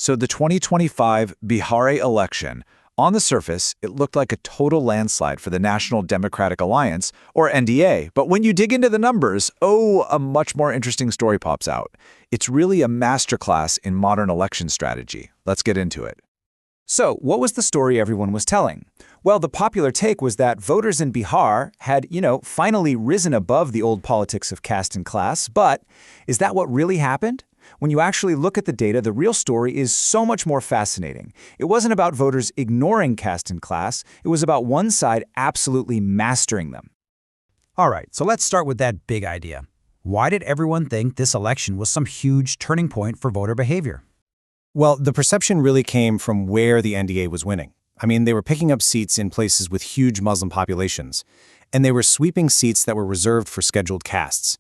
So the 2025 Bihar election, on the surface, it looked like a total landslide for the National Democratic Alliance, or NDA. But when you dig into the numbers, a much more interesting story pops out. It's really a masterclass in modern election strategy. Let's get into it. So, what was the story everyone was telling? Well, the popular take was that voters in Bihar had, finally risen above the old politics of caste and class. But is that what really happened? When you actually look at the data, the real story is so much more fascinating. It wasn't about voters ignoring caste and class. It was about one side absolutely mastering them. All right, so let's start with that big idea. Why did everyone think this election was some huge turning point for voter behavior? Well, the perception really came from where the NDA was winning. I mean, they were picking up seats in places with huge Muslim populations, and they were sweeping seats that were reserved for scheduled castes.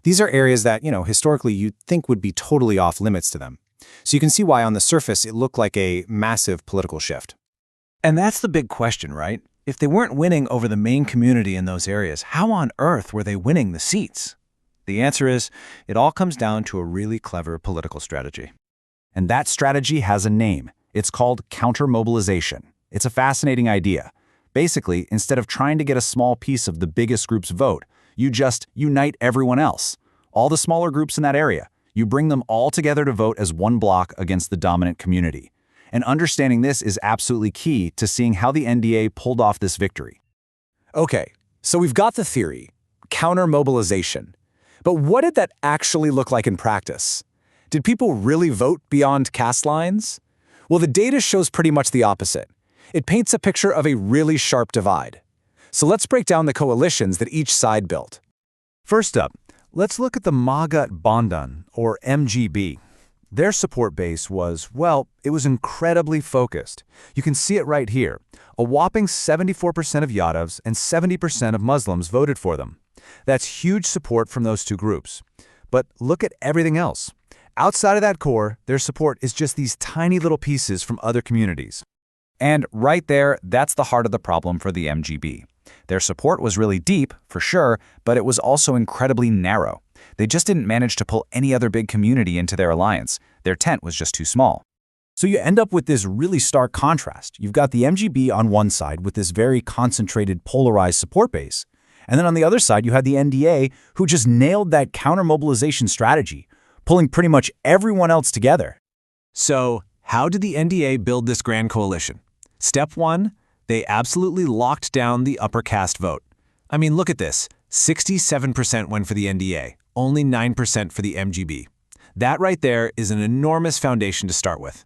These are areas that, historically you'd think would be totally off limits to them. So you can see why on the surface it looked like a massive political shift. And that's the big question, right? If they weren't winning over the main community in those areas, how on earth were they winning the seats? The answer is, it all comes down to a really clever political strategy. And that strategy has a name. It's called counter-mobilization. It's a fascinating idea. Basically, instead of trying to get a small piece of the biggest group's vote, you just unite everyone else. All the smaller groups in that area. You bring them all together to vote as one bloc against the dominant community. And understanding this is absolutely key to seeing how the NDA pulled off this victory. Okay, so we've got the theory, counter-mobilization. But what did that actually look like in practice? Did people really vote beyond caste lines? Well, the data shows pretty much the opposite. It paints a picture of a really sharp divide. So let's break down the coalitions that each side built. First up, let's look at the Magat Bandhan, or MGB. Their support base was, it was incredibly focused. You can see it right here. A whopping 74% of Yadavs and 70% of Muslims voted for them. That's huge support from those two groups. But look at everything else. Outside of that core, their support is just these tiny little pieces from other communities. And right there, that's the heart of the problem for the MGB. Their support was really deep, for sure, but it was also incredibly narrow. They just didn't manage to pull any other big community into their alliance. Their tent was just too small. So you end up with this really stark contrast. You've got the MGB on one side with this very concentrated, polarized support base. And then on the other side, you had the NDA, who just nailed that counter-mobilization strategy, pulling pretty much everyone else together. So, how did the NDA build this grand coalition? Step 1, they absolutely locked down the upper caste vote. I mean, look at this. 67% went for the NDA, only 9% for the MGB. That right there is an enormous foundation to start with.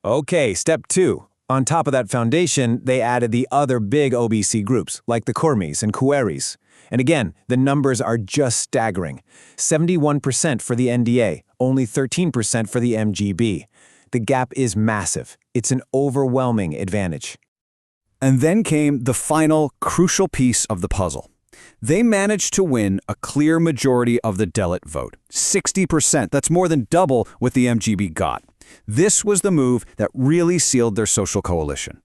Okay, step 2. On top of that foundation, they added the other big OBC groups, like the Kurmis and Kueris. And again, the numbers are just staggering. 71% for the NDA, only 13% for the MGB. The gap is massive. It's an overwhelming advantage. And then came the final crucial piece of the puzzle. They managed to win a clear majority of the Dalit vote, 60%. That's more than double what the MGB got. This was the move that really sealed their social coalition.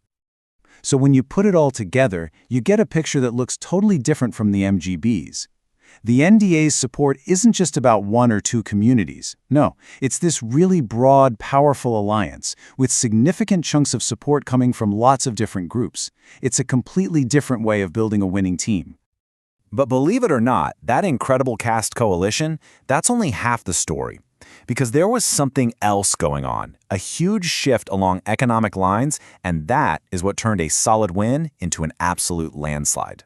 So when you put it all together, you get a picture that looks totally different from the MGB's. The NDA's support isn't just about one or two communities. No, it's this really broad, powerful alliance with significant chunks of support coming from lots of different groups. It's a completely different way of building a winning team. But believe it or not, that incredible caste coalition, that's only half the story. Because there was something else going on, a huge shift along economic lines, and that is what turned a solid win into an absolute landslide.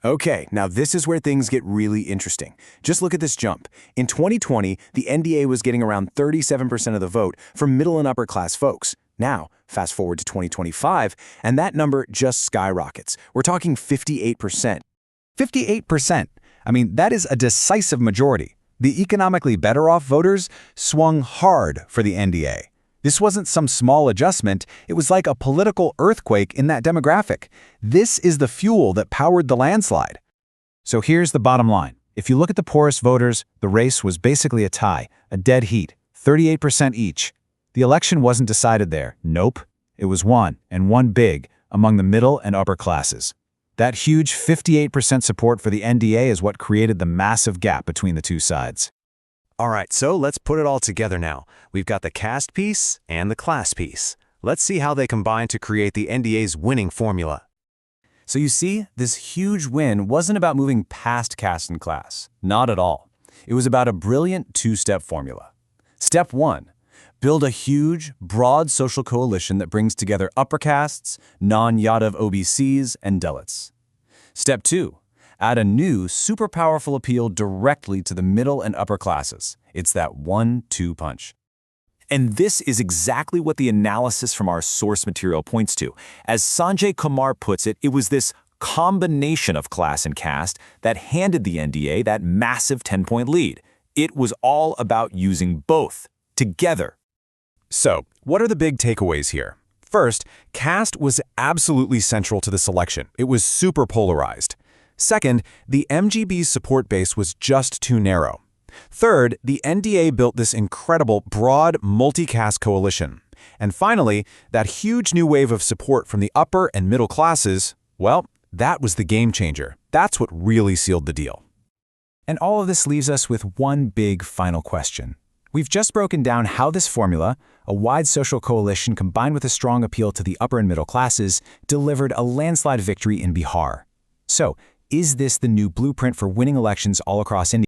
Okay, now this is where things get really interesting. Just look at this jump. In 2020, the NDA was getting around 37% of the vote from middle and upper class folks. Now, fast forward to 2025, and that number just skyrockets. We're talking 58%. 58%. I mean, that is a decisive majority. The economically better off voters swung hard for the NDA. This wasn't some small adjustment, it was like a political earthquake in that demographic. This is the fuel that powered the landslide. So here's the bottom line. If you look at the poorest voters, the race was basically a tie, a dead heat, 38% each. The election wasn't decided there. Nope. It was won, and won big, among the middle and upper classes. That huge 58% support for the NDA is what created the massive gap between the two sides. All right, so let's put it all together now. We've got the caste piece and the class piece. Let's see how they combine to create the NDA's winning formula. So you see, this huge win wasn't about moving past caste and class. Not at all. It was about a brilliant two-step formula. Step 1. Build a huge, broad social coalition that brings together upper castes, non-Yadav OBCs, and Dalits. Step 2. Add a new, super powerful appeal directly to the middle and upper classes. It's that 1-2 punch. And this is exactly what the analysis from our source material points to. As Sanjay Kumar puts it, it was this combination of class and caste that handed the NDA that massive 10-point lead. It was all about using both, together. So, what are the big takeaways here? First, caste was absolutely central to this election. It was super polarized. Second, the MGB's support base was just too narrow. Third, the NDA built this incredible, broad, multi-caste coalition. And finally, that huge new wave of support from the upper and middle classes, well, that was the game changer. That's what really sealed the deal. And all of this leaves us with one big final question. We've just broken down how this formula, a wide social coalition combined with a strong appeal to the upper and middle classes, delivered a landslide victory in Bihar. So, is this the new blueprint for winning elections all across India?